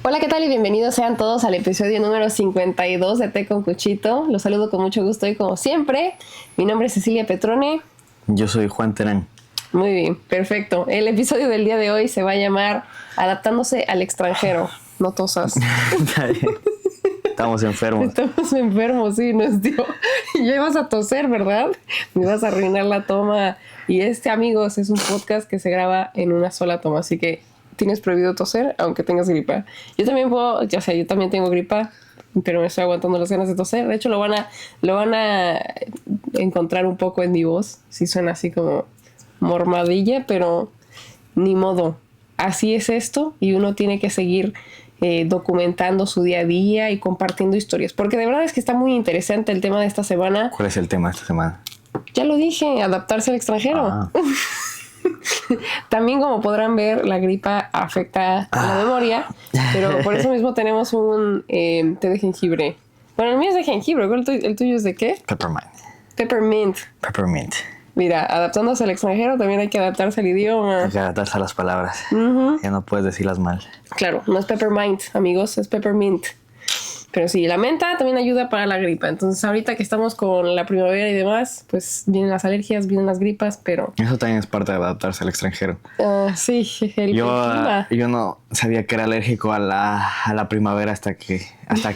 Hola, ¿qué tal? Y bienvenidos sean todos al episodio número 52 de Té con Cuchito. Los saludo con mucho gusto y como siempre, mi nombre es Cecilia Petrone. Yo soy Juan Terán. Muy bien, perfecto. El episodio del día de hoy se va a llamar Adaptándose al extranjero. No tosas. Estamos enfermos. Estamos enfermos, sí, nos dio. Ya ibas a toser, ¿verdad? Me ibas a arruinar la toma. Y amigos, es un podcast que se graba en una sola toma, así que tienes prohibido toser, aunque tengas gripa. Yo también puedo, yo también tengo gripa, pero me estoy aguantando las ganas de toser. De hecho, lo van a encontrar un poco en mi voz, si suena así como mormadilla, pero ni modo. Así es esto, y uno tiene que seguir documentando su día a día y compartiendo historias, porque de verdad es que está muy interesante el tema de esta semana. ¿Cuál es el tema de esta semana? Ya lo dije, adaptarse al extranjero. También, como podrán ver, la gripa afecta a la memoria, pero por eso mismo tenemos un té de jengibre. Bueno, el mío es de jengibre. ¿El tuyo es de qué? Peppermint. Peppermint. Mira, adaptándose al extranjero también hay que adaptarse al idioma. Hay que adaptarse a las palabras. Ya no puedes decirlas mal. Claro, no es peppermint, amigos, es peppermint. Pero sí, la menta también ayuda para la gripa. Entonces, ahorita que estamos con la primavera y demás, pues vienen las alergias, vienen las gripas, pero... Eso también es parte de adaptarse al extranjero. Sí, el clima. Yo no sabía que era alérgico a la primavera hasta que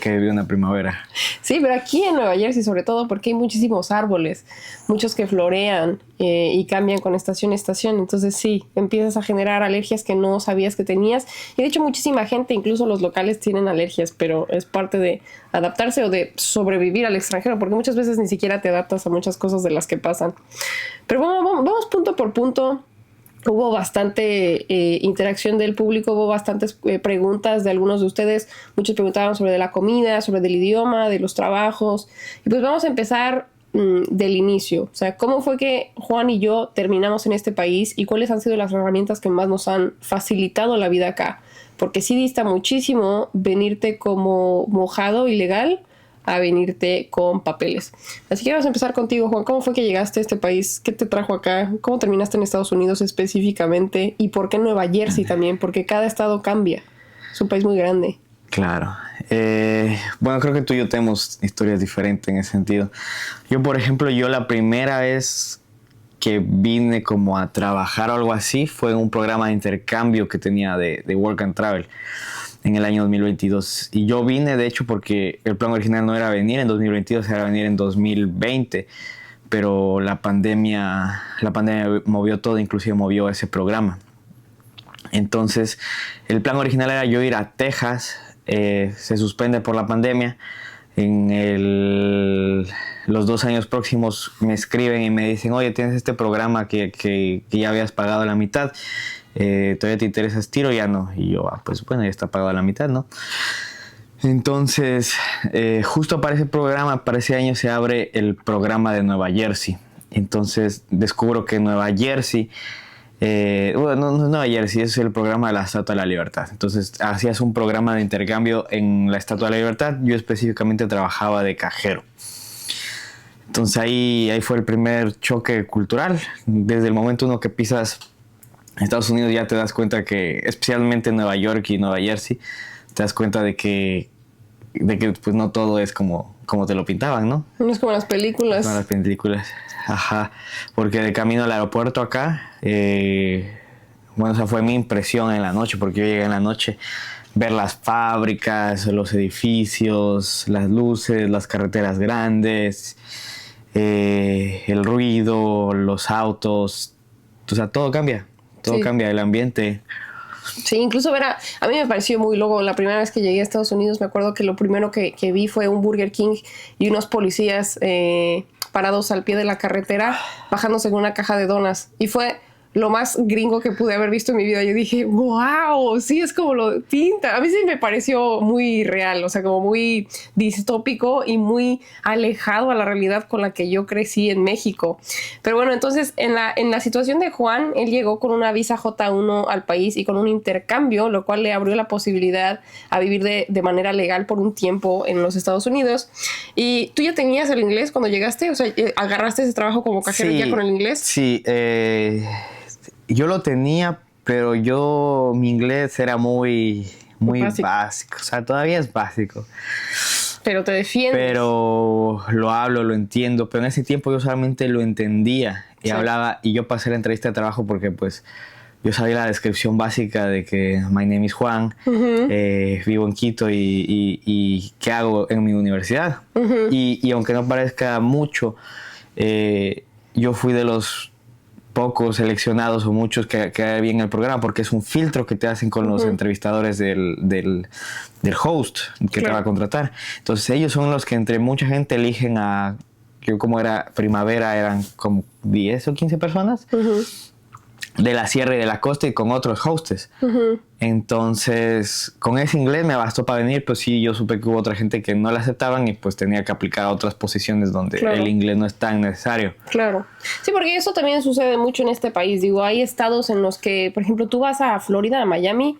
viví una primavera. Sí, pero aquí en Nueva Jersey sobre todo, porque hay muchísimos árboles, muchos que florean y cambian con estación a estación. Entonces sí, empiezas a generar alergias que no sabías que tenías. Y de hecho muchísima gente, incluso los locales, tienen alergias, pero es parte de adaptarse o de sobrevivir al extranjero, porque muchas veces ni siquiera te adaptas a muchas cosas de las que pasan. Pero vamos punto por punto. Hubo bastante interacción del público, hubo bastantes preguntas de algunos de ustedes. Muchos preguntaban sobre de la comida, sobre del idioma, de los trabajos. Y pues vamos a empezar del inicio. O sea, ¿cómo fue que Juan y yo terminamos en este país y cuáles han sido las herramientas que más nos han facilitado la vida acá? Porque sí dista muchísimo venirte como mojado, ilegal, a venirte con papeles. Así que vamos a empezar contigo, Juan. ¿Cómo fue que llegaste a este país? ¿Qué te trajo acá? ¿Cómo terminaste en Estados Unidos específicamente? ¿Y por qué Nueva Jersey también? Porque cada estado cambia. Es un país muy grande. Claro. Bueno, creo que tú y yo tenemos historias diferentes en ese sentido. Yo, por ejemplo, la primera vez que vine como a trabajar o algo así fue en un programa de intercambio que tenía de Work and Travel en el año 2022. Y yo vine, de hecho, porque el plan original no era venir en 2022, era venir en 2020. Pero la pandemia movió todo, inclusive movió ese programa. Entonces, el plan original era yo ir a Texas. Se suspende por la pandemia. Los 2 años próximos me escriben y me dicen: oye, tienes este programa que ya habías pagado la mitad. ¿Todavía te interesa ese tiro? Ya no. Y yo, pues bueno, ya está pagado a la mitad, ¿no? Entonces, justo para ese programa, para ese año se abre el programa de Nueva Jersey. Entonces descubro que Nueva Jersey, bueno, no es Nueva Jersey, es el programa de la Estatua de la Libertad. Entonces hacías un programa de intercambio en la Estatua de la Libertad. Yo específicamente trabajaba de cajero. Entonces ahí fue el primer choque cultural. Desde el momento uno que pisas Estados Unidos ya te das cuenta que, especialmente en Nueva York y Nueva Jersey, te das cuenta de que pues no todo es como te lo pintaban, ¿no? No es como las películas. Como las películas. Ajá. Porque de camino al aeropuerto acá, bueno, esa fue mi impresión en la noche, porque yo llegué en la noche, ver las fábricas, los edificios, las luces, las carreteras grandes, el ruido, los autos, o sea, todo cambia. Todo cambia, el ambiente. Sí, incluso a mí me pareció muy loco. La primera vez que llegué a Estados Unidos me acuerdo que lo primero que vi fue un Burger King y unos policías parados al pie de la carretera bajándose en una caja de donas. Y fue lo más gringo que pude haber visto en mi vida. Yo dije, wow, sí, es como lo pinta. A mí sí me pareció muy real, o sea, como muy distópico y muy alejado a la realidad con la que yo crecí en México. Pero bueno, entonces en la situación de Juan, él llegó con una visa J1 al país y con un intercambio, lo cual le abrió la posibilidad a vivir de manera legal por un tiempo en los Estados Unidos. ¿Y tú ya tenías el inglés cuando llegaste? O sea, ¿agarraste ese trabajo como cajero ya con el inglés? Sí, yo lo tenía, pero mi inglés era muy muy Básico. básico. O sea, todavía es básico. Pero te defiendes. Pero lo hablo, lo entiendo. Pero en ese tiempo yo solamente lo entendía y hablaba. Y yo pasé la entrevista de trabajo porque pues yo sabía la descripción básica de que my name is Juan, vivo en Quito y qué hago en mi universidad. Y aunque no parezca mucho, yo fui de los pocos seleccionados o muchos que había en el programa, porque es un filtro que te hacen con los entrevistadores del host que te va a contratar. Entonces ellos son los que entre mucha gente eligen a, yo como era primavera, eran como 10 o 15 personas de la sierra y de la costa y con otros hostes. Entonces con ese inglés me bastó para venir, pues sí, yo supe que hubo otra gente que no la aceptaban y pues tenía que aplicar a otras posiciones donde el inglés no es tan necesario. Claro. Sí, porque eso también sucede mucho en este país. Digo, hay estados en los que, por ejemplo, tú vas a Florida, a Miami,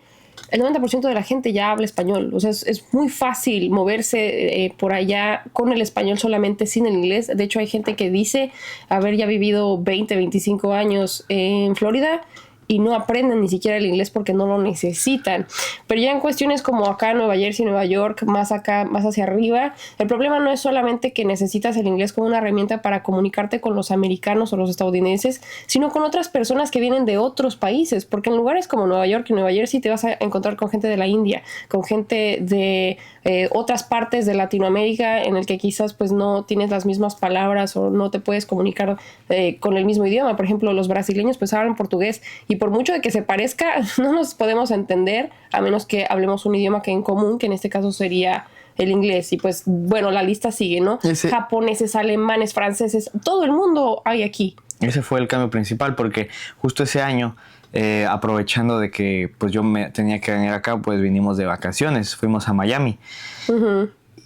el 90% de la gente ya habla español. O sea, es muy fácil moverse por allá con el español solamente, sin el inglés. De hecho, hay gente que dice haber ya vivido 20, 25 años en Florida y no aprenden ni siquiera el inglés porque no lo necesitan. Pero ya en cuestiones como acá, Nueva Jersey, Nueva York, más acá, más hacia arriba, el problema no es solamente que necesitas el inglés como una herramienta para comunicarte con los americanos o los estadounidenses, sino con otras personas que vienen de otros países, porque en lugares como Nueva York y Nueva Jersey te vas a encontrar con gente de la India, con gente de otras partes de Latinoamérica en el que quizás pues no tienes las mismas palabras o no te puedes comunicar con el mismo idioma. Por ejemplo, los brasileños pues hablan portugués y por mucho de que se parezca, no nos podemos entender a menos que hablemos un idioma que en común, que en este caso sería el inglés. Y pues, bueno, la lista sigue, ¿no? Japoneses, alemanes, franceses, todo el mundo hay aquí. Ese fue el cambio principal porque justo ese año, aprovechando de que pues yo me tenía que venir acá, pues vinimos de vacaciones, fuimos a Miami.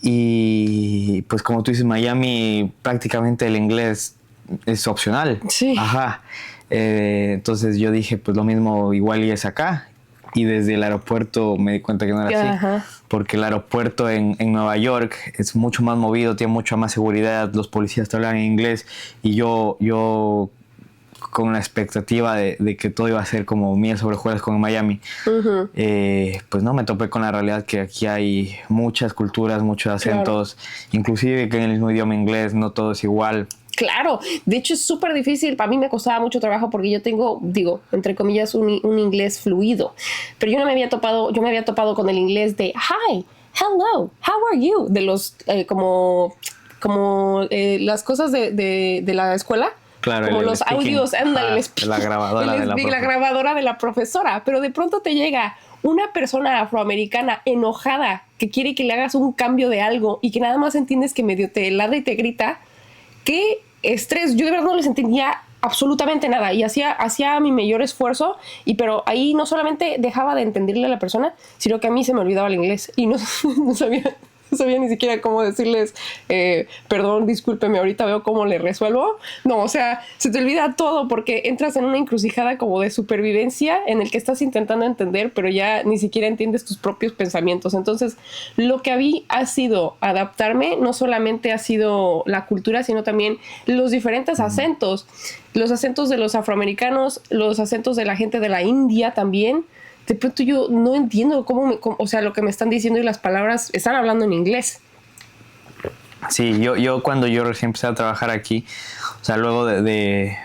Y pues como tú dices, Miami prácticamente el inglés es opcional. Sí. Ajá. Entonces yo dije, pues lo mismo igual y es acá. Y desde el aeropuerto me di cuenta que no era así. Porque el aeropuerto en Nueva York es mucho más movido, tiene mucha más seguridad, los policías te hablan en inglés. Y yo con la expectativa de que todo iba a ser como miel sobre hojuelas como en Miami, pues no, me topé con la realidad que aquí hay muchas culturas, muchos acentos, inclusive que en el mismo idioma inglés no todo es igual. Claro, de hecho es súper difícil, para mí me costaba mucho trabajo porque yo tengo, digo, entre comillas, un inglés fluido, pero yo me había topado con el inglés de hi, hello, how are you, de los como las cosas de la escuela. Claro, como los audios, ándale, la grabadora de la profesora, pero de pronto te llega una persona afroamericana enojada que quiere que le hagas un cambio de algo y que nada más entiendes que medio te ladra y te grita. Qué estrés, yo de verdad no les entendía absolutamente nada y hacía mi mayor esfuerzo, pero ahí no solamente dejaba de entenderle a la persona, sino que a mí se me olvidaba el inglés y no sabía ni siquiera cómo decirles perdón, discúlpeme, ahorita veo cómo le resuelvo. No, o sea, se te olvida todo porque entras en una encrucijada como de supervivencia en el que estás intentando entender, pero ya ni siquiera entiendes tus propios pensamientos. Entonces, lo que a mí ha sido adaptarme, no solamente ha sido la cultura, sino también los diferentes acentos. Los acentos de los afroamericanos, los acentos de la gente de la India también. De pronto yo no entiendo o sea, lo que me están diciendo y las palabras están hablando en inglés. Sí, yo cuando yo recién empecé a trabajar aquí, o sea, luego de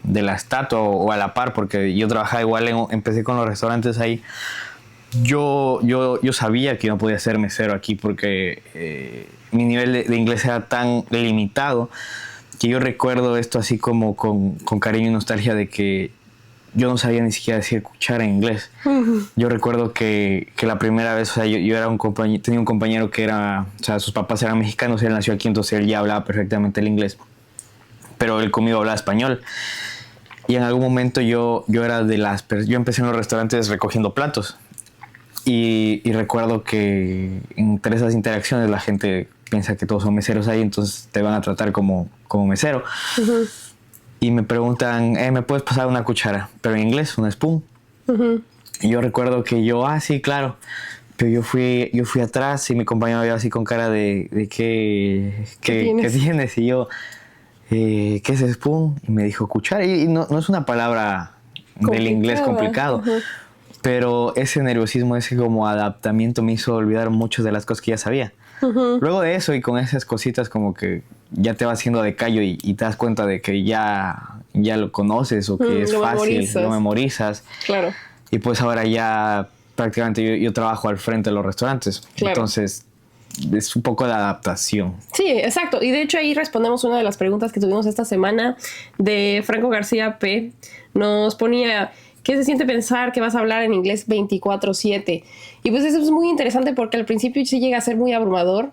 la estatua o a la par, porque yo trabajaba igual, empecé con los restaurantes ahí, yo sabía que no podía ser mesero aquí porque mi nivel de inglés era tan limitado que yo recuerdo esto así como con cariño y nostalgia de que yo no sabía ni siquiera decir cuchara en inglés. Yo recuerdo que la primera vez, o sea, yo era tenía un compañero que era, o sea, sus papás eran mexicanos, él nació aquí, entonces él ya hablaba perfectamente el inglés, pero él conmigo hablaba español. Y en algún momento yo empecé en los restaurantes recogiendo platos. Y recuerdo que entre esas interacciones la gente piensa que todos son meseros ahí, entonces te van a tratar como mesero. Y me preguntan, ¿me puedes pasar una cuchara? Pero en inglés, una spoon. Y yo recuerdo que sí, claro. Pero yo fui atrás y mi compañero veía así con cara de ¿qué tienes? Y yo, ¿qué es spoon? Y me dijo cuchara. Y no es una palabra del inglés complicado. pero ese nerviosismo, ese como adaptamiento me hizo olvidar muchas de las cosas que ya sabía. Luego de eso y con esas cositas como que ya te vas haciendo de callo y te das cuenta de que ya lo conoces o que es fácil, lo memorizas. Claro. Y pues ahora ya prácticamente yo trabajo al frente de los restaurantes. Claro. Entonces es un poco de adaptación. Sí, exacto. Y de hecho ahí respondemos una de las preguntas que tuvimos esta semana de Franco García P. Nos ponía... ¿Qué se siente pensar que vas a hablar en inglés 24/7? Y pues eso es muy interesante porque al principio sí llega a ser muy abrumador,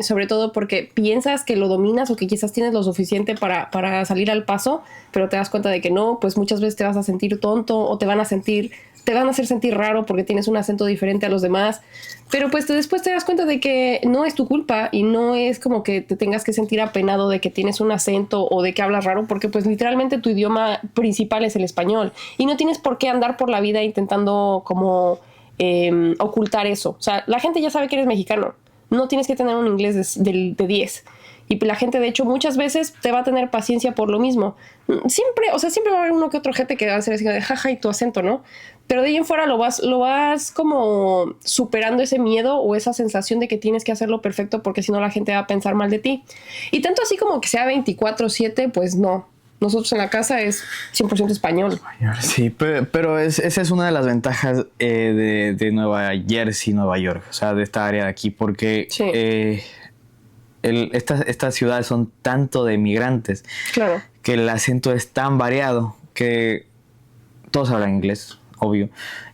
sobre todo porque piensas que lo dominas o que quizás tienes lo suficiente para salir al paso, pero te das cuenta de que no, pues muchas veces te vas a sentir tonto o te van a hacer sentir raro porque tienes un acento diferente a los demás, pero pues después te das cuenta de que no es tu culpa y no es como que te tengas que sentir apenado de que tienes un acento o de que hablas raro, porque pues literalmente tu idioma principal es el español y no tienes por qué andar por la vida intentando como ocultar eso. O sea, la gente ya sabe que eres mexicano, no tienes que tener un inglés de 10. Y la gente, de hecho, muchas veces te va a tener paciencia por lo mismo. Siempre va a haber uno que otro gente que va a ser así de jaja y tu acento, ¿no? Pero de ahí en fuera lo vas como superando ese miedo o esa sensación de que tienes que hacerlo perfecto porque si no la gente va a pensar mal de ti. Y tanto así como que sea 24/7, pues no. Nosotros en la casa es 100% español. Sí, pero esa es una de las ventajas de Nueva Jersey, Nueva York, o sea, de esta área de aquí, porque... Sí. Estas ciudades son tanto de migrantes, claro, que el acento es tan variado que todos hablan inglés, obvio,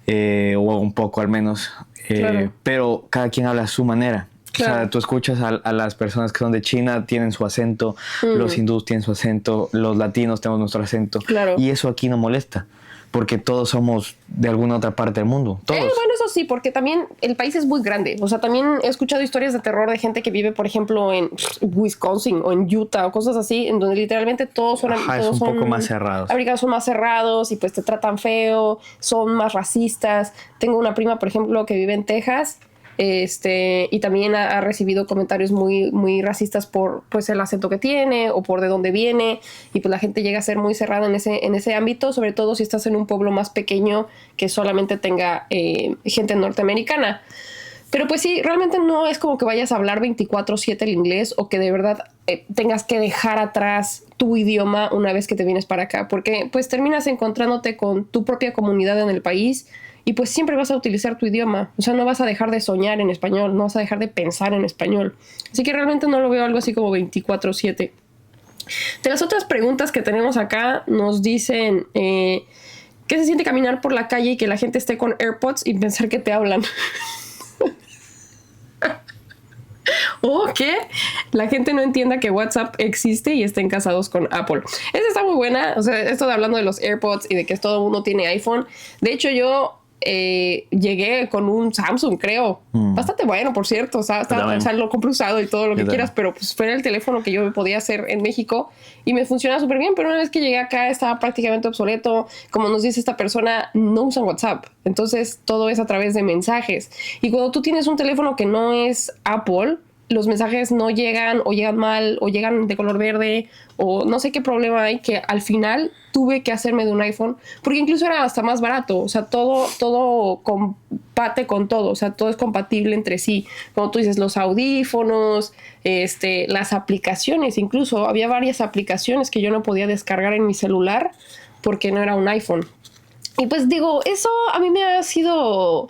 o un poco al menos, claro, pero cada quien habla a su manera. Claro. O sea, tú escuchas a las personas que son de China, tienen su acento, los hindúes tienen su acento, los latinos tenemos nuestro acento, claro, y eso aquí no molesta. Porque todos somos de alguna otra parte del mundo. Todos. Bueno, eso sí, porque también el país es muy grande. O sea, también he escuchado historias de terror de gente que vive, por ejemplo, en Wisconsin o en Utah o cosas así, en donde literalmente todos son... Todos son un poco más cerrados. Americanos son más cerrados y pues te tratan feo, son más racistas. Tengo una prima, por ejemplo, que vive en Texas. Y también ha recibido comentarios muy, muy racistas por pues el acento que tiene o por de dónde viene, y pues la gente llega a ser muy cerrada en ese ámbito, sobre todo si estás en un pueblo más pequeño que solamente tenga gente norteamericana. Pero pues sí, realmente no es como que vayas a hablar 24/7 el inglés o que de verdad tengas que dejar atrás tu idioma una vez que te vienes para acá, porque pues terminas encontrándote con tu propia comunidad en el país. Y pues siempre vas a utilizar tu idioma. O sea, no vas a dejar de soñar en español, no vas a dejar de pensar en español. Así que realmente no lo veo algo así como 24/7. De las otras preguntas que tenemos acá, nos dicen ¿qué se siente caminar por la calle y que la gente esté con AirPods y pensar que te hablan? O que la gente no entienda que WhatsApp existe y estén casados con Apple. Esa está muy buena. O sea, esto de hablando de los AirPods y de que todo el mundo tiene iPhone. De hecho, yo llegué con un Samsung, creo. Bastante bueno, por cierto. O sea, lo compré usado y todo lo que quieras, pero pues fue el teléfono que yo podía hacer en México y me funciona súper bien. Pero una vez que llegué acá estaba prácticamente obsoleto. Como nos dice esta persona, no usan WhatsApp. Entonces todo es a través de mensajes. Y cuando tú tienes un teléfono que no es Apple, los mensajes no llegan o llegan mal o llegan de color verde o no sé qué problema hay, que al final tuve que hacerme de un iPhone porque incluso era hasta más barato. O sea, todo compate con todo. O sea, todo es compatible entre sí. Como tú dices, los audífonos, las aplicaciones. Incluso había varias aplicaciones que yo no podía descargar en mi celular porque no era un iPhone. Y pues digo, eso a mí me ha sido,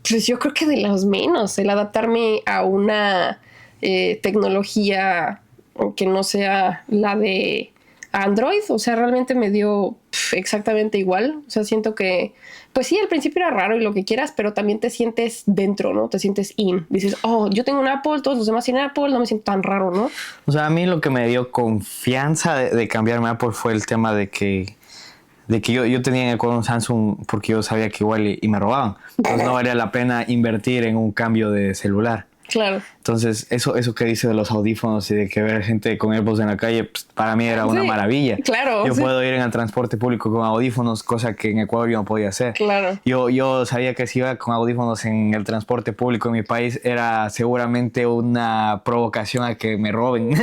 pues yo creo que de los menos, el adaptarme a una tecnología que no sea la de Android. O sea, realmente me dio exactamente igual. O sea, siento que, pues sí, al principio era raro y lo que quieras, pero también te sientes dentro, ¿no? Te sientes in. Dices, oh, yo tengo un Apple, todos los demás tienen Apple, no me siento tan raro, ¿no? O sea, a mí lo que me dio confianza de cambiarme a Apple fue el tema de que yo tenía con un Samsung porque yo sabía que igual y me robaban. Entonces no valía la pena invertir en un cambio de celular. Claro. Entonces, eso que dice de los audífonos y de que ver gente con AirPods en la calle, pues, para mí era una maravilla. Claro. Yo sí. puedo ir en el transporte público con audífonos, cosa que en Ecuador yo no podía hacer. Claro. Yo sabía que si iba con audífonos en el transporte público en mi país era seguramente una provocación a que me roben.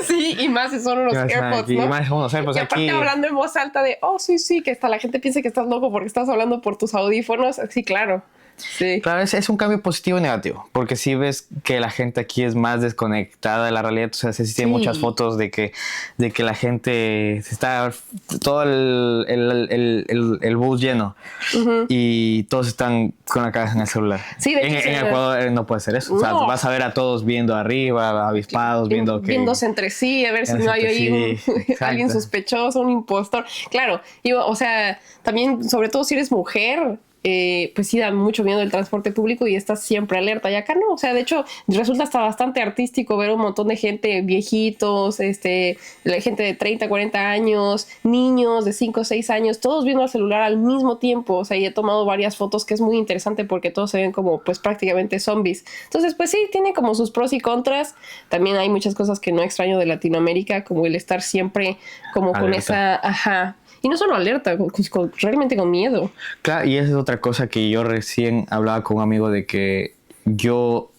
Sí, y más si son unos AirPods, aquí, ¿no? Y más unos AirPods y aparte aquí. hablando en voz alta de, sí, que hasta la gente piense que estás loco porque estás hablando por tus audífonos. Sí, claro. Sí. Claro, es un cambio positivo y negativo, porque si ves que la gente aquí es más desconectada de la realidad, o sea, sí tiene muchas fotos de que la gente está todo el bus lleno y todos están con la cabeza en el celular. Sí, de hecho, en Ecuador no puede ser eso. No. O sea, vas a ver a todos viendo arriba, avispados, viéndose entre sí, a ver si no hay ahí alguien sospechoso, un impostor. Claro, o sea, también, sobre todo si eres mujer, pues sí da mucho miedo el transporte público y estás siempre alerta. Y acá no, o sea, de hecho resulta hasta bastante artístico ver un montón de gente, viejitos, la gente de 30, 40 años, niños de 5, 6 años, todos viendo el celular al mismo tiempo. O sea, y he tomado varias fotos que es muy interesante porque todos se ven como pues prácticamente zombies. Entonces, pues sí, tiene como sus pros y contras. También hay muchas cosas que no extraño de Latinoamérica, como el estar siempre como alerta. Con esa, y no solo alerta, realmente con miedo. Claro, y esa es otra cosa que yo recién hablaba con un amigo de que yo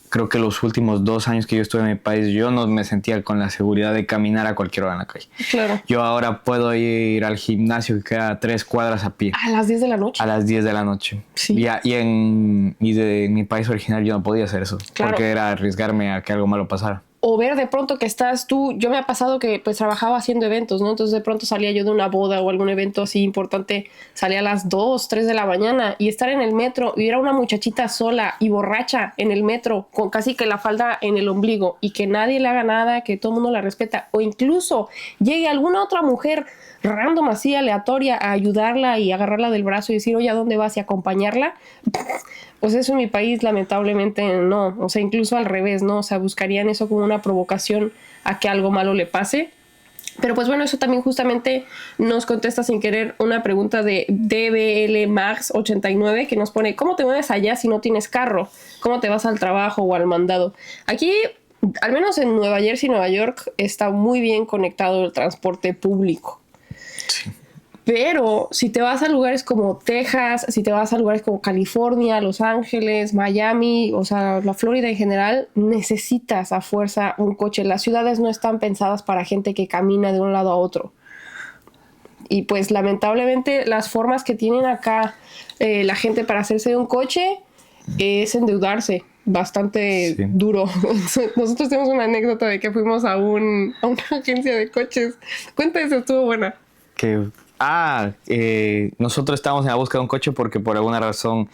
creo que los últimos 2 años que yo estuve en mi país, yo no me sentía con la seguridad de caminar a cualquier hora en la calle. Claro. Yo ahora puedo ir al gimnasio que queda 3 cuadras a pie. ¿A las 10 de la noche? A las 10 de la noche. Sí. Y de mi país original yo no podía hacer eso. Claro. Porque era arriesgarme a que algo malo pasara. O ver de pronto que estás tú, yo me ha pasado que pues trabajaba haciendo eventos, ¿no? Entonces de pronto salía yo de una boda o algún evento así importante, salía a las 2, 3 de la mañana y estar en el metro y era una muchachita sola y borracha en el metro con casi que la falda en el ombligo y que nadie le haga nada, que todo el mundo la respeta, o incluso llegue alguna otra mujer random así aleatoria a ayudarla y agarrarla del brazo y decir, oye, ¿a dónde vas? Y acompañarla. Pues eso en mi país lamentablemente no, o sea, incluso al revés, ¿no? O sea, buscarían eso como una provocación a que algo malo le pase. Pero pues bueno, eso también justamente nos contesta sin querer una pregunta de DBLMax89 que nos pone, ¿cómo te mueves allá si no tienes carro? ¿Cómo te vas al trabajo o al mandado? Aquí, al menos en Nueva Jersey, Nueva York, está muy bien conectado el transporte público. Sí. Pero si te vas a lugares como Texas, si te vas a lugares como California, Los Ángeles, Miami, o sea, la Florida en general, necesitas a fuerza un coche. Las ciudades no están pensadas para gente que camina de un lado a otro. Y pues lamentablemente las formas que tienen acá la gente para hacerse de un coche es endeudarse. Bastante duro. Nosotros tenemos una anécdota de que fuimos a una agencia de coches. Cuenta eso, estuvo buena. Nosotros estábamos en la búsqueda de un coche porque por alguna razón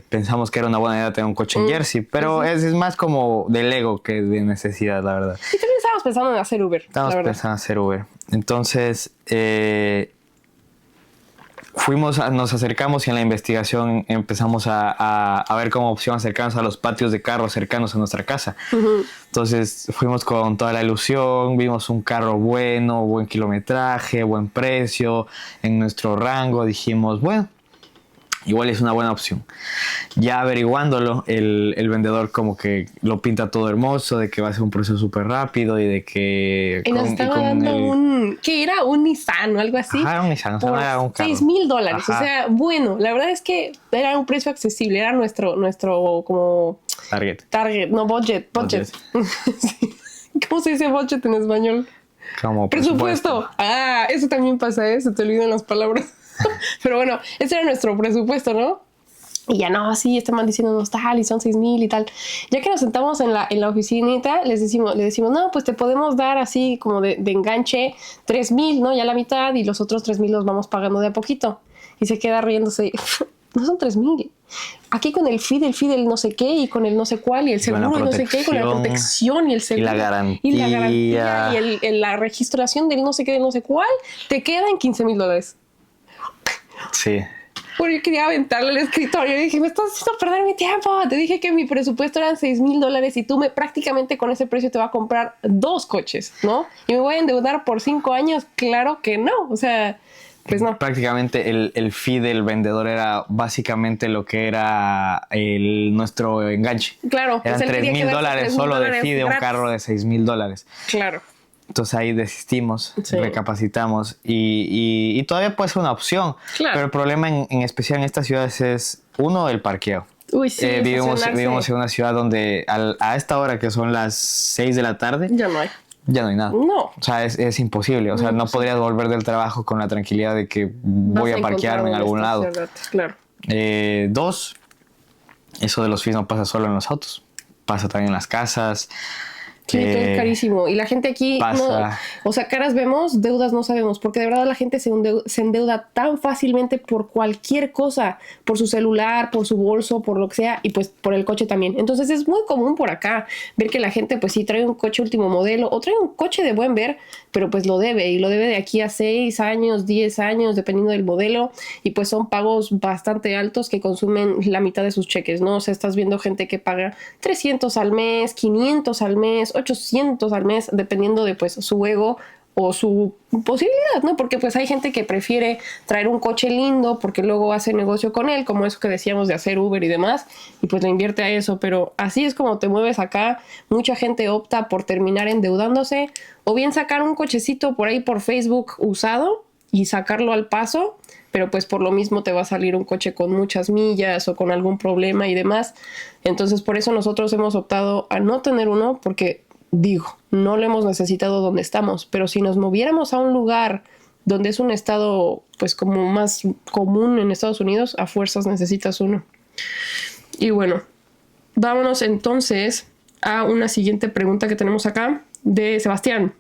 pensamos que era una buena idea tener un coche en Jersey, pero es más como del ego que de necesidad, la verdad. Y también estábamos pensando en hacer Uber. Entonces, nos acercamos y en la investigación empezamos a ver como opción acercarnos a los patios de carros cercanos a nuestra casa. Uh-huh. Entonces fuimos con toda la ilusión, vimos un carro bueno, buen kilometraje, buen precio, en nuestro rango, dijimos, bueno, igual es una buena opción. Ya averiguándolo, el vendedor como que lo pinta todo hermoso, de que va a ser un proceso súper rápido y de que... Y nos estaba dando ¿qué era? Un Nissan o algo así. Ajá, un Nissan, por era un carro. $6,000. Ajá. O sea, bueno, la verdad es que era un precio accesible, era nuestro como... Target, no, budget. Sí. ¿Cómo se dice budget en español? Como presupuesto. Eso también pasa, se te olvidan las palabras. Pero bueno, ese era nuestro presupuesto, ¿no? Y ya no, sí, estaban diciéndonos tal y son 6,000 y tal. Ya que nos sentamos en la oficinita, le decimos, no, pues te podemos dar así como de enganche 3,000, ¿no? Ya la mitad y los otros 3,000 los vamos pagando de a poquito. Y se queda riéndose. No son 3,000. Aquí con el FIDE, el no sé qué, y con el no sé cuál, y el seguro, y no sé qué, con la protección y el seguro. Y la garantía. Y la registración del no sé qué, del no sé cuál, te queda en $15,000. Sí. Bueno, yo quería aventarle al escritorio y dije, me estás haciendo perder mi tiempo. Te dije que mi presupuesto eran $6,000 y tú prácticamente con ese precio te vas a comprar 2 coches, ¿no? Y me voy a endeudar por 5 años. Claro que no. O sea, Pues no. Prácticamente el fee del vendedor era básicamente lo que era nuestro enganche. Claro. Eran pues él quería quedarse $3,000 solo de fee de un gratis. carro de $6,000. Claro. Entonces ahí desistimos, Sí. recapacitamos y todavía puede ser una opción. Claro. Pero el problema en especial en estas ciudades es, uno, el parqueo. Uy, sí, vivimos estacionarse. en una ciudad donde a esta hora que son las 6 de la tarde Ya no hay. ya no hay nada. No. O sea, es imposible. O sea, no podrías volver del trabajo con la tranquilidad de que voy a parquearme en algún lado. Claro. 2, eso de los fees no pasa solo en los autos. Pasa también en las casas. Sí, todo es carísimo. Y la gente aquí, pasa. no, o sea, caras vemos, deudas no sabemos, porque de verdad la gente se endeuda tan fácilmente por cualquier cosa, por su celular, por su bolso, por lo que sea, y pues por el coche también. Entonces es muy común por acá ver que la gente pues sí trae un coche último modelo o trae un coche de buen ver, pero pues lo debe, y lo debe de aquí a 6 años, 10 años, dependiendo del modelo, y pues son pagos bastante altos que consumen la mitad de sus cheques, ¿no? O sea, estás viendo gente que paga 300 al mes, 500 al mes, 800 al mes, dependiendo de pues su ego o su posibilidad, ¿no? Porque pues hay gente que prefiere traer un coche lindo porque luego hace negocio con él, como eso que decíamos de hacer Uber y demás, y pues le invierte a eso, pero así es como te mueves acá. Mucha gente opta por terminar endeudándose o bien sacar un cochecito por ahí por Facebook usado y sacarlo al paso, pero pues por lo mismo te va a salir un coche con muchas millas o con algún problema y demás. Entonces por eso nosotros hemos optado a no tener uno, porque digo, no lo hemos necesitado donde estamos, pero si nos moviéramos a un lugar donde es un estado pues como más común en Estados Unidos, a fuerzas necesitas uno. Y bueno, vámonos entonces a una siguiente pregunta que tenemos acá de Sebastián.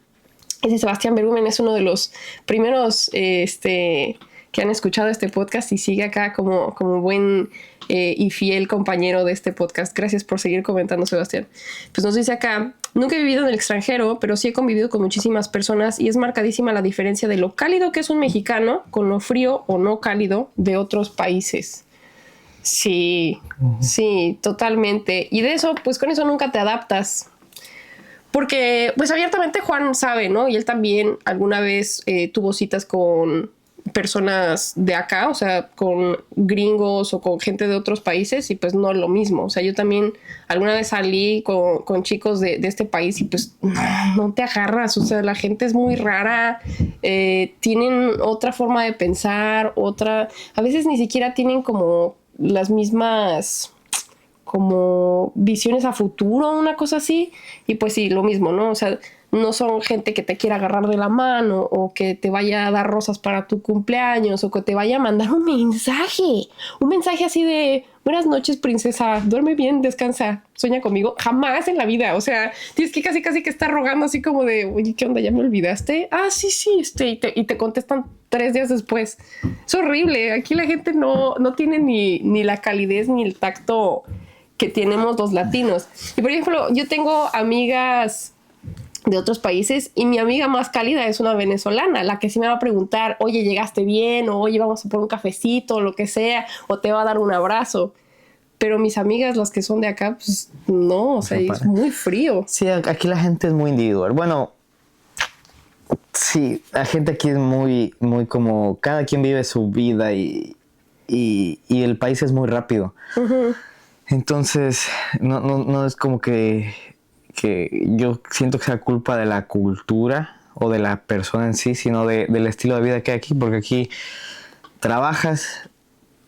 Ese Sebastián Berumen es uno de los primeros que han escuchado este podcast y sigue acá como buen y fiel compañero de este podcast. Gracias por seguir comentando, Sebastián. Pues nos dice acá: nunca he vivido en el extranjero, pero sí he convivido con muchísimas personas y es marcadísima la diferencia de lo cálido que es un mexicano con lo frío o no cálido de otros países. Sí, sí, totalmente. Y de eso, pues con eso nunca te adaptas. Porque, pues abiertamente Juan sabe, ¿no? Y él también alguna vez tuvo citas con personas de acá, o sea, con gringos o con gente de otros países, y pues no es lo mismo. O sea, yo también alguna vez salí con chicos de este país y pues no te agarras. O sea, la gente es muy rara, tienen otra forma de pensar, a veces ni siquiera tienen como las mismas como visiones a futuro, una cosa así, y pues sí, lo mismo, ¿no? O sea, no son gente que te quiera agarrar de la mano o que te vaya a dar rosas para tu cumpleaños o que te vaya a mandar un mensaje así de buenas noches, princesa, duerme bien, descansa, sueña conmigo. Jamás en la vida. O sea, tienes que casi que estar rogando así como de, oye, ¿qué onda? ¿Ya me olvidaste? Ah, sí, y te contestan 3 días después. Es horrible. Aquí la gente no tiene ni la calidez ni el tacto que tenemos los latinos. Y por ejemplo, yo tengo amigas de otros países y mi amiga más cálida es una venezolana, la que sí me va a preguntar, oye, ¿llegaste bien? O oye, vamos a por un cafecito, o lo que sea, o te va a dar un abrazo. Pero mis amigas, las que son de acá, pues no, o sea, es muy frío. Sí, aquí la gente es muy individual. Bueno, sí, la gente aquí es muy como, cada quien vive su vida y el país es muy rápido. Uh-huh. Entonces, no es como que yo siento que sea culpa de la cultura o de la persona en sí, sino del estilo de vida que hay aquí, porque aquí trabajas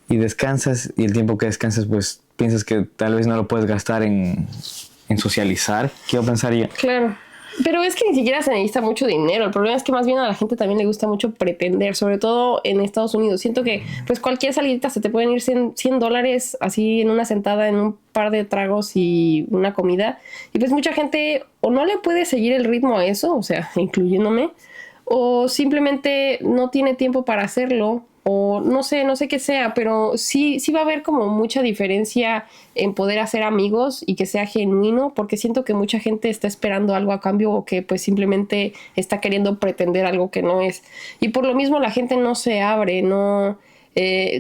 y descansas, y el tiempo que descansas pues piensas que tal vez no lo puedes gastar en socializar, quiero pensar yo. Claro. Pero es que ni siquiera se necesita mucho dinero. El problema es que más bien a la gente también le gusta mucho pretender, sobre todo en Estados Unidos. Siento que pues cualquier salidita se te pueden ir $100 así en una sentada, en un par de tragos y una comida. Y pues mucha gente o no le puede seguir el ritmo a eso, o sea, incluyéndome, o simplemente no tiene tiempo para hacerlo, o no sé qué sea, pero sí va a haber como mucha diferencia en poder hacer amigos y que sea genuino, porque siento que mucha gente está esperando algo a cambio o que pues simplemente está queriendo pretender algo que no es. Y por lo mismo la gente no se abre, no...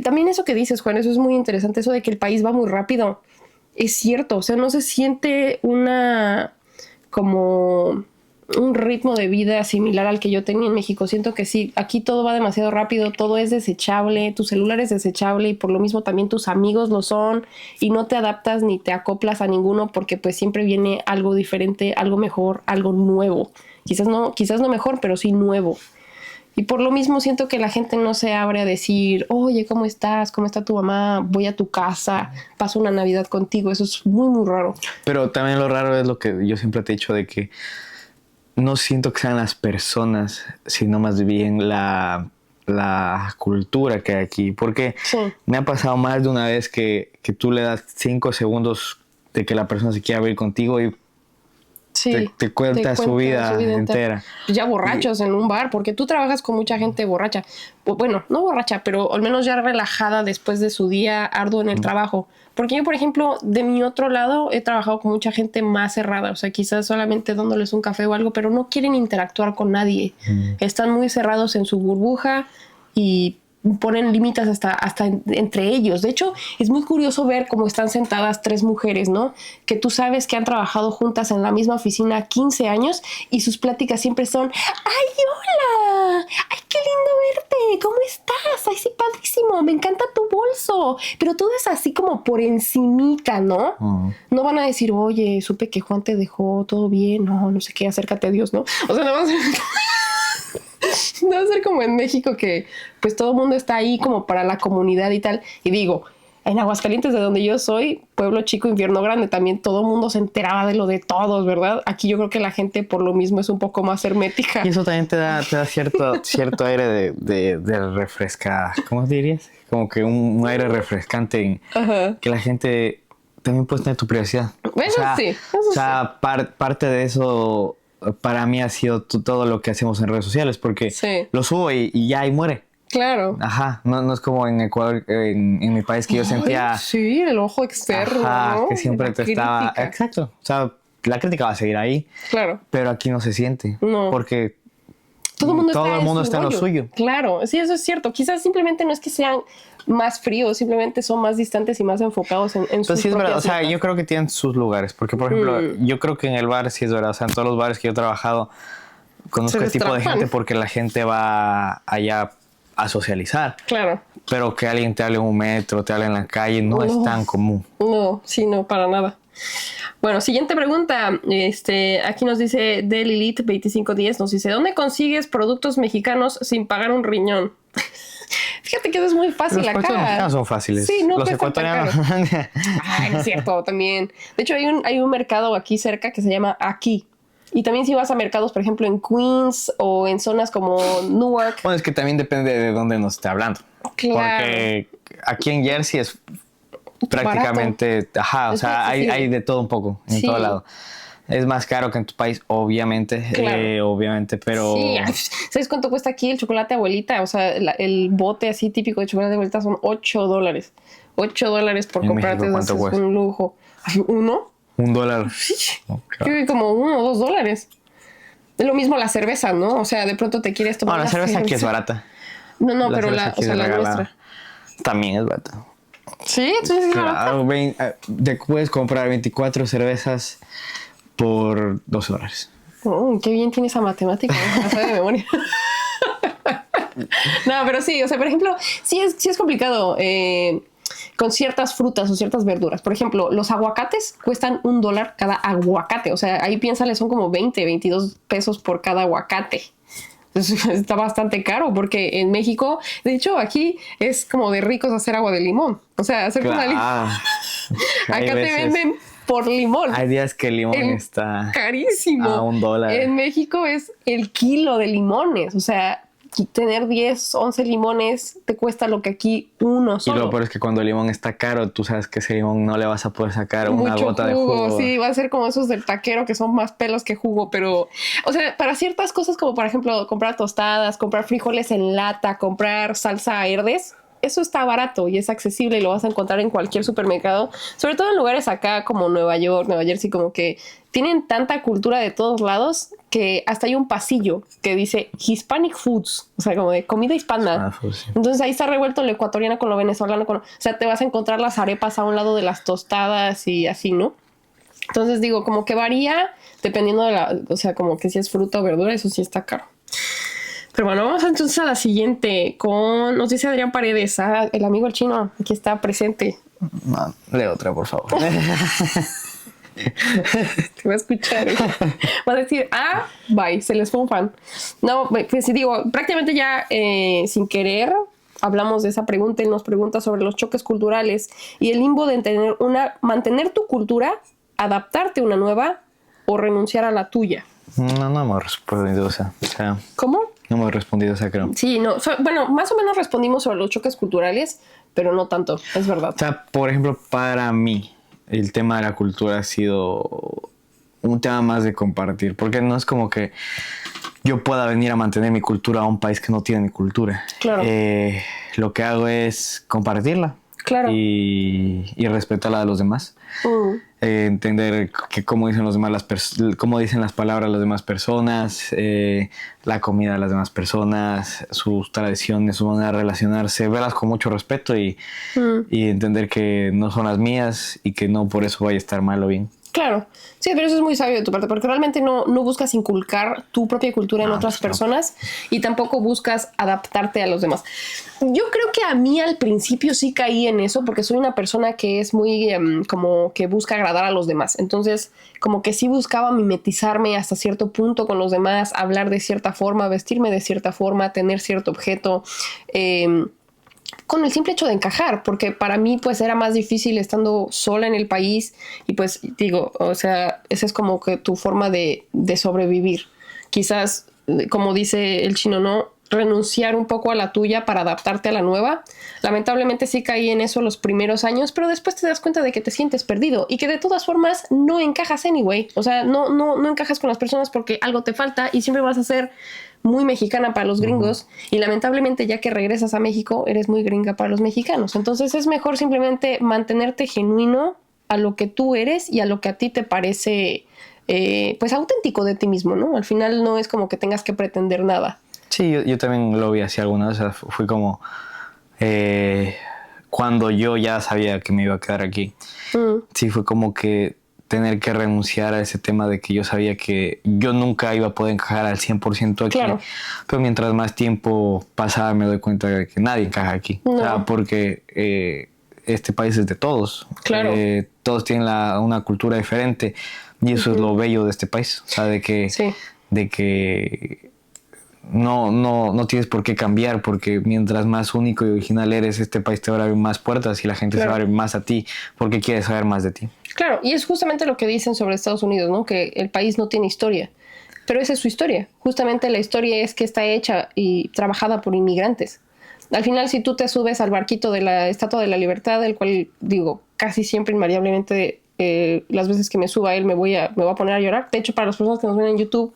también eso que dices, Juan, eso es muy interesante, eso de que el país va muy rápido. Es cierto, o sea, no se siente una como un ritmo de vida similar al que yo tenía en México. Siento que sí, aquí todo va demasiado rápido, todo es desechable, tu celular es desechable y por lo mismo también tus amigos lo son y no te adaptas ni te acoplas a ninguno porque pues siempre viene algo diferente, algo mejor, algo nuevo. Quizás no mejor, pero sí nuevo. Y por lo mismo siento que la gente no se abre a decir, oye, ¿cómo estás? ¿Cómo está tu mamá? Voy a tu casa, paso una Navidad contigo. Eso es muy, muy raro. Pero también lo raro es lo que yo siempre te he dicho de que no siento que sean las personas, sino más bien la cultura que hay aquí. Porque me ha pasado más de una vez que tú le das 5 segundos de que la persona se quiera abrir contigo y te cuenta su vida entera. Ya borrachos en un bar, porque tú trabajas con mucha gente borracha. Bueno, no borracha, pero al menos ya relajada después de su día arduo en el trabajo. Porque yo, por ejemplo, de mi otro lado, he trabajado con mucha gente más cerrada. O sea, quizás solamente dándoles un café o algo, pero no quieren interactuar con nadie. Están muy cerrados en su burbuja y ponen límites hasta entre ellos. De hecho, es muy curioso ver cómo están sentadas 3 mujeres, ¿no? Que tú sabes que han trabajado juntas en la misma oficina 15 años y sus pláticas siempre son, ¡ay, hola! ¡Ay, qué lindo verte! ¿Cómo estás? ¡Ay, sí, padrísimo! ¡Me encanta tu bolso! Pero todo es así como por encimita, ¿no? No van a decir, oye, supe que Juan te dejó, ¿todo bien? No sé qué, acércate a Dios, ¿no? O sea, no va a ser... No va a ser como en México que pues todo el mundo está ahí como para la comunidad y tal. Y digo, en Aguascalientes, de donde yo soy, pueblo chico, infierno grande, también todo el mundo se enteraba de lo de todos, ¿verdad? Aquí yo creo que la gente por lo mismo es un poco más hermética. Y eso también te da cierto aire de refresca, ¿cómo dirías? Como que un aire refrescante en que la gente también puede tener tu privacidad. Bueno, o sea, parte de eso para mí ha sido todo lo que hacemos en redes sociales, porque lo subo y ya y muere. Claro. Ajá, no es como en Ecuador, en mi país, que yo sentía... Sí, el ojo externo, ¿no? Que siempre te estaba... Exacto, o sea, la crítica va a seguir ahí. Claro. Pero aquí no se siente. No. Porque todo el mundo está en lo suyo. Claro, sí, eso es cierto. Quizás simplemente no es que sean más fríos, simplemente son más distantes y más enfocados en sus sí es verdad, propias o sea, metas. yo creo que tienen sus lugares, porque por ejemplo, yo creo que en el bar sí es verdad, o sea, en todos los bares que yo he trabajado, conozco el tipo de gente porque la gente va allá a socializar. Claro. Pero que alguien te hable en un metro, te hable en la calle, no es tan común. No, sí, no, para nada. Bueno, siguiente pregunta. Aquí nos dice Delilith 2510, nos dice, ¿dónde consigues productos mexicanos sin pagar un riñón? Fíjate que eso es muy fácil acá. Los productos mexicanos son fáciles. Sí, no los ecuatorianos. Ay, no es cierto, también. De hecho, hay un mercado aquí cerca que se llama Aquí. Y también si vas a mercados, por ejemplo, en Queens o en zonas como Newark. Bueno, es que también depende de dónde nos esté hablando. Claro. Porque aquí en Jersey es prácticamente... Ajá, o sea, hay de todo un poco, en todo lado. Es más caro que en tu país, obviamente. Claro. Obviamente, pero... Sí, ¿sabes cuánto cuesta aquí el chocolate abuelita? O sea, el bote así típico de chocolate abuelita son $8. $8 por comprarte. México, ¿cuánto cuesta? Es un lujo. ¿Uno? $1. Sí. Okay. Como $1 o $2. Es lo mismo la cerveza, ¿no? O sea, de pronto te quieres tomar. No, la cerveza aquí es barata. No, pero la nuestra. También es barata. Sí, entonces es claro, te puedes comprar 24 cervezas por $12. Oh, qué bien tiene esa matemática, ¿no? La sabe de memoria. No, pero sí, o sea, por ejemplo, sí es complicado con ciertas frutas o ciertas verduras. Por ejemplo, los aguacates cuestan $1 cada aguacate. O sea, ahí piénsale, son como 22 pesos por cada aguacate. Entonces, está bastante caro porque en México, de hecho, aquí es como de ricos hacer agua de limón. O sea, hacer una limón. Acá te venden por limón. Hay días que el limón está carísimo. A $1. En México es el kilo de limones. O sea, tener 10, 11 limones te cuesta lo que aquí uno solo. Y lo peor es que cuando el limón está caro, tú sabes que ese limón no le vas a poder sacar una gota de jugo. Sí, va a ser como esos del taquero que son más pelos que jugo, pero, o sea, para ciertas cosas como por ejemplo comprar tostadas, comprar frijoles en lata, comprar salsa Herdez, eso está barato y es accesible y lo vas a encontrar en cualquier supermercado, sobre todo en lugares acá como Nueva York, Nueva Jersey, como que tienen tanta cultura de todos lados que hasta hay un pasillo que dice Hispanic Foods, o sea, como de comida hispana. Pues, sí. Entonces ahí está revuelto lo ecuatoriano con lo venezolano, o sea, te vas a encontrar las arepas a un lado de las tostadas y así, ¿no? Entonces digo, como que varía dependiendo de o sea, como que si es fruta o verdura, eso sí está caro. Pero bueno, vamos entonces a la siguiente nos dice Adrián Paredes, el amigo el chino, aquí está presente. No, lee otra, por favor. Te voy a escuchar. Va a decir, bye, se les fue un fan. No, pues sí, digo, prácticamente ya sin querer hablamos de esa pregunta. Él nos pregunta sobre los choques culturales y el limbo de mantener tu cultura, adaptarte a una nueva o renunciar a la tuya. No hemos respondido esa. O sea, ¿cómo? No hemos respondido esa, creo. Sí, no. Bueno, más o menos respondimos sobre los choques culturales, pero no tanto, es verdad. O sea, por ejemplo, para mí, el tema de la cultura ha sido un tema más de compartir, porque no es como que yo pueda venir a mantener mi cultura a un país que no tiene mi cultura. Claro. Lo que hago es compartirla. Claro. Y respetar la de los demás. Entender que cómo dicen los demás cómo dicen las palabras las demás personas, la comida de las demás personas, sus tradiciones, su manera de relacionarse, verlas con mucho respeto y entender que no son las mías y que no por eso vaya a estar mal o bien. Claro, sí, pero eso es muy sabio de tu parte, porque realmente no buscas inculcar tu propia cultura en otras personas y tampoco buscas adaptarte a los demás. Yo creo que a mí al principio sí caí en eso, porque soy una persona que es muy como que busca agradar a los demás. Entonces, como que sí buscaba mimetizarme hasta cierto punto con los demás, hablar de cierta forma, vestirme de cierta forma, tener cierto objeto, con el simple hecho de encajar, porque para mí pues era más difícil estando sola en el país y pues digo, o sea, esa es como que tu forma de sobrevivir. Quizás, como dice el chino, ¿no? Renunciar un poco a la tuya para adaptarte a la nueva. Lamentablemente sí caí en eso los primeros años, pero después te das cuenta de que te sientes perdido y que de todas formas no encajas anyway. O sea, no encajas con las personas porque algo te falta y siempre vas a ser muy mexicana para los gringos y lamentablemente ya que regresas a México eres muy gringa para los mexicanos. Entonces es mejor simplemente mantenerte genuino a lo que tú eres y a lo que a ti te parece pues auténtico de ti mismo, ¿no? Al final no es como que tengas que pretender nada. Sí, yo también lo vi así alguna vez. O sea, fue como cuando yo ya sabía que me iba a quedar aquí. Sí, fue como que tener que renunciar a ese tema de que yo sabía que yo nunca iba a poder encajar al 100% aquí. Claro. Pero mientras más tiempo pasaba me doy cuenta de que nadie encaja aquí. No. O sea, porque este país es de todos. Claro. Todos tienen una cultura diferente y eso es lo bello de este país. O sea, de que no tienes por qué cambiar, porque mientras más único y original eres, este país te va a abrir más puertas y la gente se va a abrir más a ti porque quiere saber más de ti. Claro, y es justamente lo que dicen sobre Estados Unidos, ¿no? Que el país no tiene historia, pero esa es su historia. Justamente la historia es que está hecha y trabajada por inmigrantes. Al final, si tú te subes al barquito de la Estatua de la Libertad, el cual, digo, casi siempre invariablemente las veces que me suba a él me voy a poner a llorar. De hecho, para las personas que nos ven en YouTube,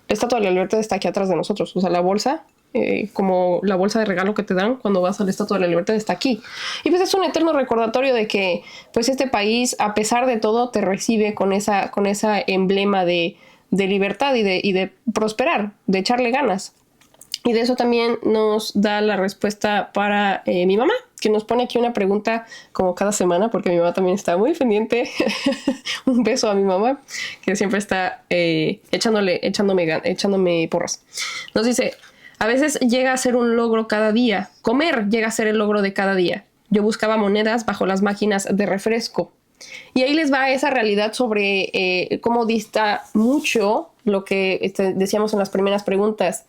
la Estatua de la Libertad está aquí atrás de nosotros. O sea, la bolsa, como la bolsa de regalo que te dan cuando vas a la Estatua de la Libertad, está aquí. Y pues es un eterno recordatorio de que pues este país, a pesar de todo, te recibe con esa emblema de libertad y de prosperar, de echarle ganas. Y de eso también nos da la respuesta para mi mamá, que nos pone aquí una pregunta como cada semana, porque mi mamá también está muy pendiente. Un beso a mi mamá, que siempre está echándome porras. Nos dice, a veces llega a ser un logro cada día. Comer llega a ser el logro de cada día. Yo buscaba monedas bajo las máquinas de refresco. Y ahí les va esa realidad sobre cómo dista mucho lo que decíamos en las primeras preguntas.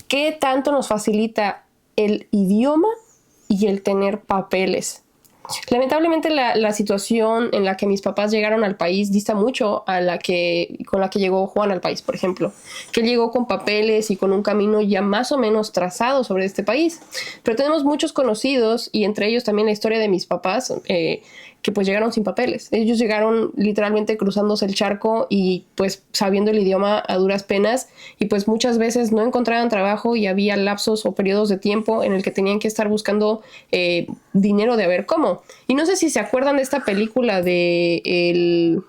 ¿Qué tanto nos facilita el idioma y el tener papeles? Lamentablemente la situación en la que mis papás llegaron al país dista mucho con la que llegó Juan al país, por ejemplo, que él llegó con papeles y con un camino ya más o menos trazado sobre este país. Pero tenemos muchos conocidos y entre ellos también la historia de mis papás que pues llegaron sin papeles. Ellos llegaron literalmente cruzándose el charco y pues sabiendo el idioma a duras penas y pues muchas veces no encontraban trabajo y había lapsos o periodos de tiempo en el que tenían que estar buscando dinero de a ver cómo. Y no sé si se acuerdan de esta película de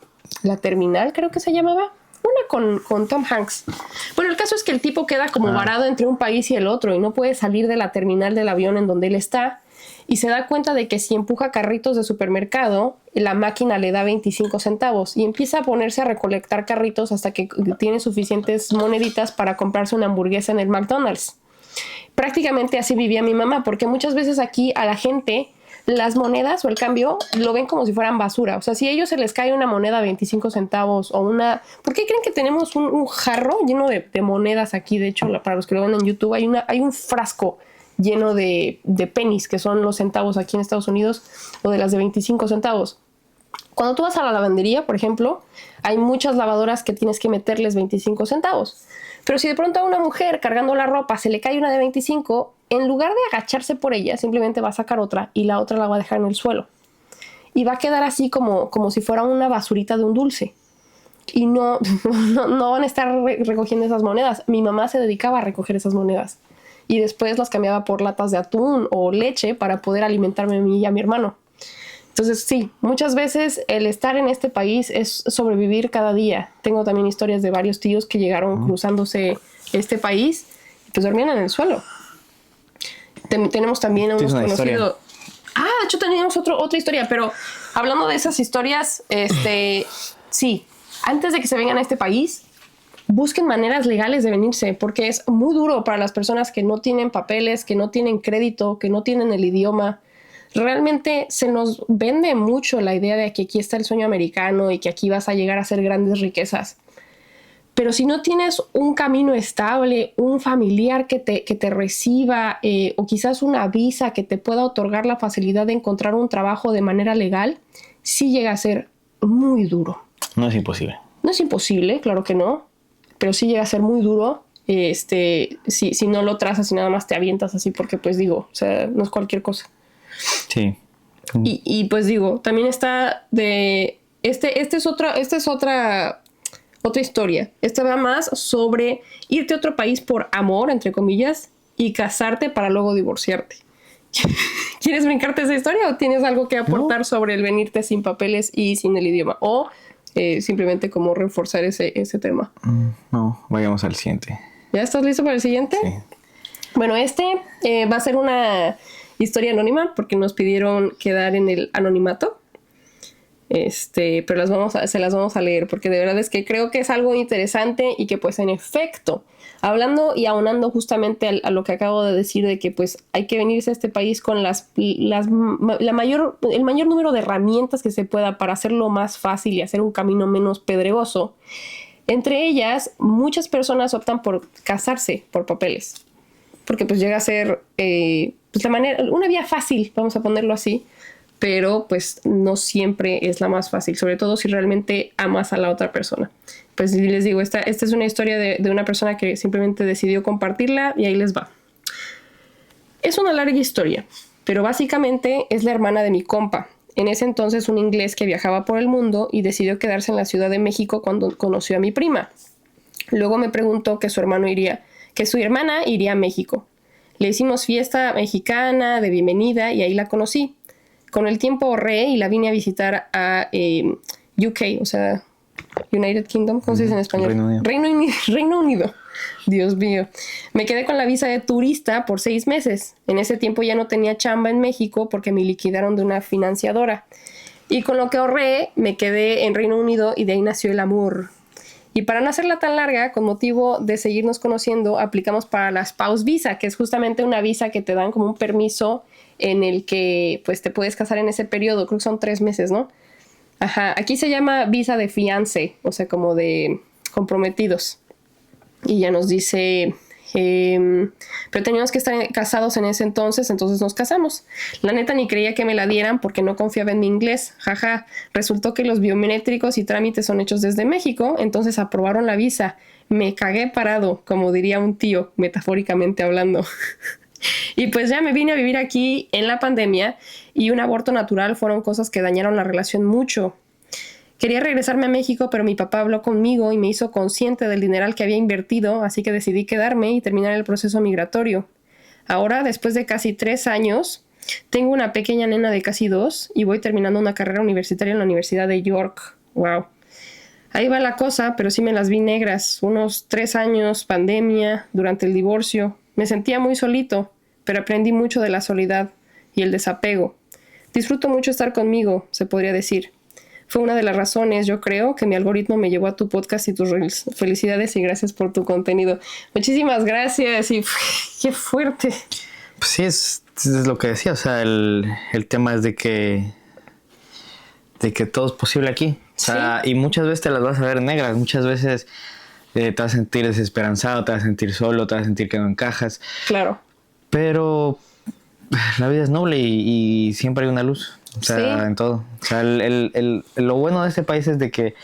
La Terminal, creo que se llamaba. Una con Tom Hanks. Bueno, el caso es que el tipo queda como varado entre un país y el otro y no puede salir de la terminal del avión en donde él está y se da cuenta de que si empuja carritos de supermercado, la máquina le da 25 centavos y empieza a ponerse a recolectar carritos hasta que tiene suficientes moneditas para comprarse una hamburguesa en el McDonald's. Prácticamente así vivía mi mamá, porque muchas veces aquí a la gente las monedas o el cambio lo ven como si fueran basura. O sea, si a ellos se les cae una moneda 25 centavos o una... ¿Por qué creen que tenemos un jarro lleno de monedas aquí? De hecho, para los que lo ven en YouTube, hay un frasco lleno de pennies, que son los centavos aquí en Estados Unidos, o de las de 25 centavos. Cuando tú vas a la lavandería, por ejemplo, hay muchas lavadoras que tienes que meterles 25 centavos. Pero si de pronto a una mujer cargando la ropa se le cae una de 25, en lugar de agacharse por ella, simplemente va a sacar otra y la otra la va a dejar en el suelo. Y va a quedar así como si fuera una basurita de un dulce. Y no van a estar recogiendo esas monedas. Mi mamá se dedicaba a recoger esas monedas. Y después las cambiaba por latas de atún o leche para poder alimentarme a mí y a mi hermano. Entonces sí, muchas veces el estar en este país es sobrevivir cada día. Tengo también historias de varios tíos que llegaron cruzándose este país y pues dormían en el suelo. Tenemos también a unos conocidos. De hecho teníamos otra historia, pero hablando de esas historias, sí, antes de que se vengan a este país, busquen maneras legales de venirse, porque es muy duro para las personas que no tienen papeles, que no tienen crédito, que no tienen el idioma. Realmente se nos vende mucho la idea de que aquí está el sueño americano y que aquí vas a llegar a hacer grandes riquezas. Pero si no tienes un camino estable, un familiar que te reciba o quizás una visa que te pueda otorgar la facilidad de encontrar un trabajo de manera legal, sí llega a ser muy duro. No es imposible. No es imposible, claro que no, pero sí llega a ser muy duro si no lo trazas y nada más te avientas así, porque pues digo, o sea, no es cualquier cosa. Sí. Y pues digo, también está de... Esta es otra historia. Esta va más sobre irte a otro país por amor, entre comillas, y casarte para luego divorciarte. ¿Quieres brincarte esa historia o tienes algo que aportar sobre el venirte sin papeles y sin el idioma? O simplemente como reforzar ese tema. No, vayamos al siguiente. ¿Ya estás listo para el siguiente? Sí. Bueno, va a ser una historia anónima porque nos pidieron quedar en el anonimato. Pero se las vamos a leer porque de verdad es que creo que es algo interesante y que pues en efecto, hablando y aunando justamente a lo que acabo de decir de que pues hay que venirse a este país con el mayor número de herramientas que se pueda para hacerlo más fácil y hacer un camino menos pedregoso. Entre ellas, muchas personas optan por casarse por papeles porque pues llega a ser pues una vía fácil, vamos a ponerlo así. Pero pues no siempre es la más fácil, sobre todo si realmente amas a la otra persona. Pues les digo, esta es una historia de una persona que simplemente decidió compartirla y ahí les va. Es una larga historia, pero básicamente es la hermana de mi compa. En ese entonces un inglés que viajaba por el mundo y decidió quedarse en la Ciudad de México cuando conoció a mi prima. Luego me preguntó que su hermana iría a México. Le hicimos fiesta mexicana de bienvenida y ahí la conocí. Con el tiempo ahorré y la vine a visitar a UK, o sea, United Kingdom, ¿cómo se dice en español? Reino Unido. Dios mío. Me quedé con la visa de turista por 6 meses. En ese tiempo ya no tenía chamba en México porque me liquidaron de una financiadora. Y con lo que ahorré, me quedé en Reino Unido y de ahí nació el amor. Y para no hacerla tan larga, con motivo de seguirnos conociendo, aplicamos para la Spouse Visa, que es justamente una visa que te dan como un permiso en el que pues te puedes casar en ese periodo, creo que son 3 meses, ¿no? Ajá, aquí se llama visa de fiancé, o sea, como de comprometidos. Y ya nos dice, pero teníamos que estar casados en ese entonces nos casamos. La neta ni creía que me la dieran porque no confiaba en mi inglés, jaja. Resultó que los biométricos y trámites son hechos desde México, entonces aprobaron la visa. Me cagué parado, como diría un tío, metafóricamente hablando. Y pues ya me vine a vivir aquí en la pandemia y un aborto natural fueron cosas que dañaron la relación mucho. Quería regresarme a México, pero mi papá habló conmigo y me hizo consciente del dineral que había invertido, así que decidí quedarme y terminar el proceso migratorio. Ahora, después de casi 3 años, tengo una pequeña nena de casi 2 y voy terminando una carrera universitaria en la Universidad de York. Wow. Ahí va la cosa, pero sí me las vi negras. Unos 3 años, pandemia, durante el divorcio. Me sentía muy solito, pero aprendí mucho de la soledad y el desapego. Disfruto mucho estar conmigo, se podría decir. Fue una de las razones, yo creo, que mi algoritmo me llevó a tu podcast y tus reels. Felicidades y gracias por tu contenido. Muchísimas gracias y qué fuerte. Pues sí, es lo que decía, o sea, el tema es de que todo es posible aquí. O sea, y muchas veces te las vas a ver negras, muchas veces te vas a sentir desesperanzado, te vas a sentir solo, te vas a sentir que no encajas. Claro. Pero la vida es noble y siempre hay una luz, o sea, en todo. O sea, lo bueno de este país es de que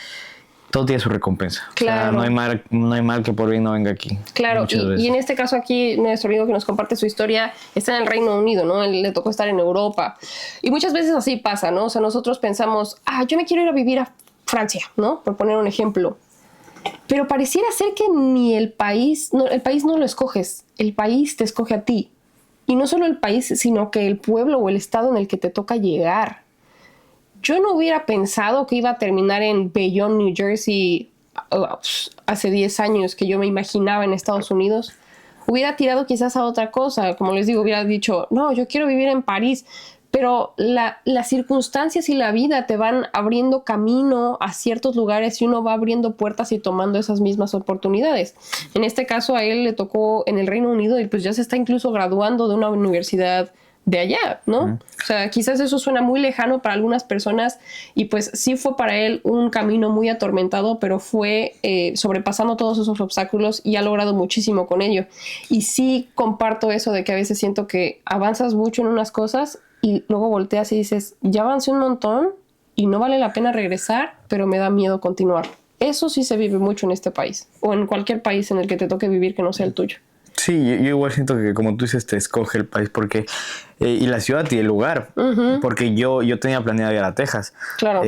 todo tiene su recompensa. Claro. O sea, no hay mal que por bien no venga aquí. Claro, y en este caso aquí, nuestro amigo que nos comparte su historia está en el Reino Unido, ¿no? Él le tocó estar en Europa. Y muchas veces así pasa, ¿no? O sea, nosotros pensamos, yo me quiero ir a vivir a Francia, ¿no? Por poner un ejemplo. Pero pareciera ser que ni el país no lo escoges, el país te escoge a ti. Y no solo el país, sino que el pueblo o el estado en el que te toca llegar. Yo no hubiera pensado que iba a terminar en Bayonne, New Jersey, hace 10 años, que yo me imaginaba en Estados Unidos. Hubiera tirado quizás a otra cosa, como les digo, hubiera dicho, no, yo quiero vivir en París. Pero las circunstancias y la vida te van abriendo camino a ciertos lugares y uno va abriendo puertas y tomando esas mismas oportunidades. En este caso a él le tocó en el Reino Unido y pues ya se está incluso graduando de una universidad de allá, ¿no? Uh-huh. O sea, quizás eso suena muy lejano para algunas personas y pues sí fue para él un camino muy atormentado, pero fue sobrepasando todos esos obstáculos y ha logrado muchísimo con ello. Y sí comparto eso de que a veces siento que avanzas mucho en unas cosas y luego volteas y dices, ya avancé un montón y no vale la pena regresar, pero me da miedo continuar. Eso sí se vive mucho en este país o en cualquier país en el que te toque vivir que no sea el tuyo. Sí, yo igual siento que como tú dices te escoge el país porque y la ciudad y el lugar, uh-huh. Porque yo tenía planeado ir a Texas. Claro.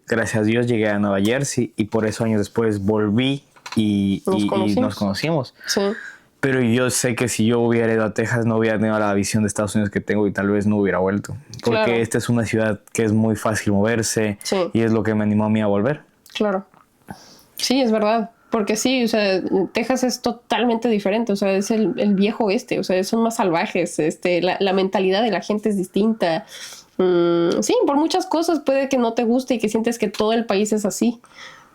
Gracias a Dios llegué a Nueva Jersey y por eso años después volví y nos conocimos. Sí. Pero yo sé que si yo hubiera ido a Texas no hubiera tenido la visión de Estados Unidos que tengo y tal vez no hubiera vuelto. Porque esta es una ciudad que es muy fácil moverse y es lo que me animó a mí a volver. Claro. Sí, es verdad. Porque sí, o sea, Texas es totalmente diferente. O sea, es el viejo oeste. O sea, son más salvajes. La mentalidad de la gente es distinta. Sí, por muchas cosas puede que no te guste y que sientes que todo el país es así.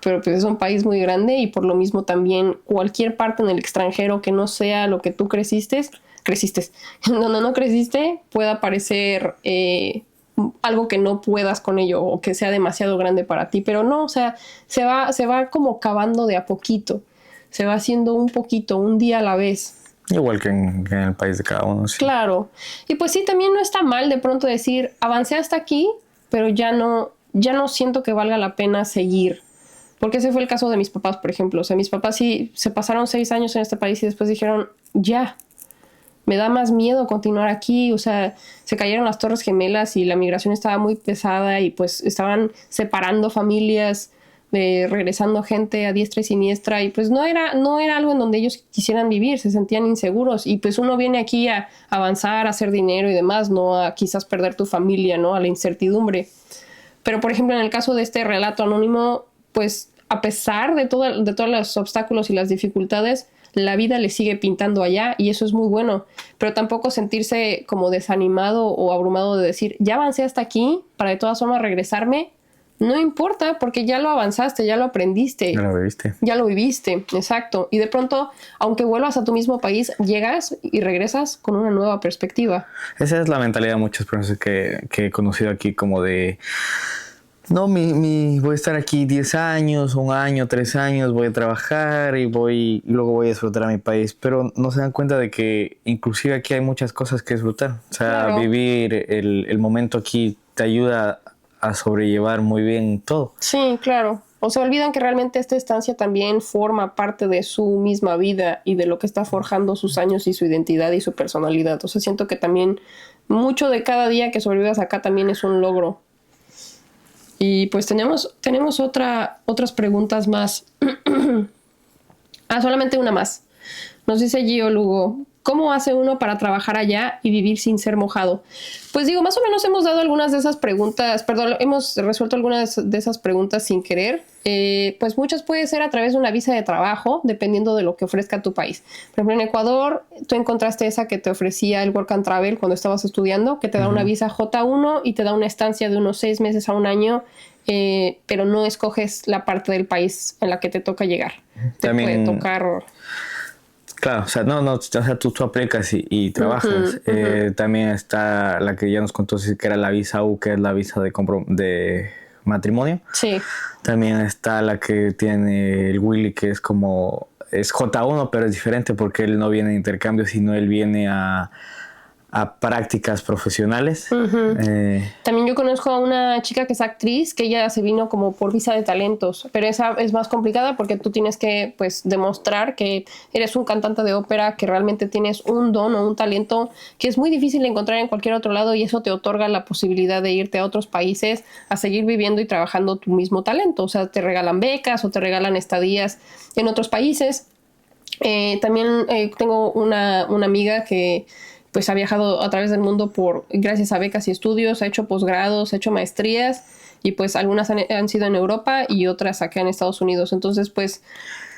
Pero pues es un país muy grande y por lo mismo también cualquier parte en el extranjero que no sea lo que tú creciste, donde no creciste pueda parecer algo que no puedas con ello o que sea demasiado grande para ti, pero no, o sea, se va como cavando de a poquito, se va haciendo un poquito, un día a la vez. Igual que en el país de cada uno. Sí. Claro, y pues sí, también no está mal de pronto decir, avancé hasta aquí, pero ya no siento que valga la pena seguir. Porque ese fue el caso de mis papás, por ejemplo. O sea, mis papás sí se pasaron 6 años en este país y después dijeron, ya, me da más miedo continuar aquí. O sea, se cayeron las Torres Gemelas y la migración estaba muy pesada y pues estaban separando familias, regresando gente a diestra y siniestra. Y pues no era algo en donde ellos quisieran vivir, se sentían inseguros. Y pues uno viene aquí a avanzar, a hacer dinero y demás, no a quizás perder tu familia, ¿no? A la incertidumbre. Pero, por ejemplo, en el caso de este relato anónimo, pues a pesar de todos los obstáculos y las dificultades, la vida le sigue pintando allá y eso es muy bueno. Pero tampoco sentirse como desanimado o abrumado de decir, ya avancé hasta aquí, para de todas formas regresarme. No importa, porque ya lo avanzaste, ya lo aprendiste. Ya lo viviste. Ya lo viviste, exacto. Y de pronto, aunque vuelvas a tu mismo país, llegas y regresas con una nueva perspectiva. Esa es la mentalidad de muchas personas que he conocido aquí, como de... No, voy a estar aquí 10 años, 1 año, 3 años, voy a trabajar y luego voy a disfrutar a mi país. Pero no se dan cuenta de que inclusive aquí hay muchas cosas que disfrutar. O sea, claro. Vivir el momento aquí te ayuda a sobrellevar muy bien todo. Sí, claro. O se olvidan que realmente esta estancia también forma parte de su misma vida y de lo que está forjando sus años y su identidad y su personalidad. O sea, siento que también mucho de cada día que sobrevivas acá también es un logro. Y pues tenemos otras preguntas más. Solamente una más. Nos dice Gio Lugo, ¿Cómo hace uno para trabajar allá y vivir sin ser mojado? Pues digo, más o menos hemos dado algunas de esas preguntas, perdón, hemos resuelto algunas de esas preguntas sin querer. Pues muchas puede ser a través de una visa de trabajo, dependiendo de lo que ofrezca tu país. Por ejemplo, en Ecuador, tú encontraste esa que te ofrecía el Work and Travel cuando estabas estudiando, que te da una visa J1 y te da una estancia de unos 6 meses a un año, pero no escoges la parte del país en la que te toca llegar. También, te puede tocar... Claro, o sea, o sea, tú aplicas y trabajas. También está la que ya nos contó, que era la visa U, que es la visa de matrimonio. Sí. También está la que tiene el Willy, que es J1, pero es diferente porque él no viene a intercambio, sino él viene a prácticas profesionales. También yo conozco a una chica que es actriz, que ella se vino como por visa de talentos, pero esa es más complicada porque tú tienes que, pues, demostrar que eres un cantante de ópera, que realmente tienes un don o un talento que es muy difícil de encontrar en cualquier otro lado, y eso te otorga la posibilidad de irte a otros países a seguir viviendo y trabajando tu mismo talento. O sea, te regalan becas o te regalan estadías en otros países. También tengo una amiga que pues ha viajado a través del mundo gracias a becas y estudios, ha hecho posgrados, ha hecho maestrías, y pues algunas han sido en Europa y otras acá en Estados Unidos. Entonces, pues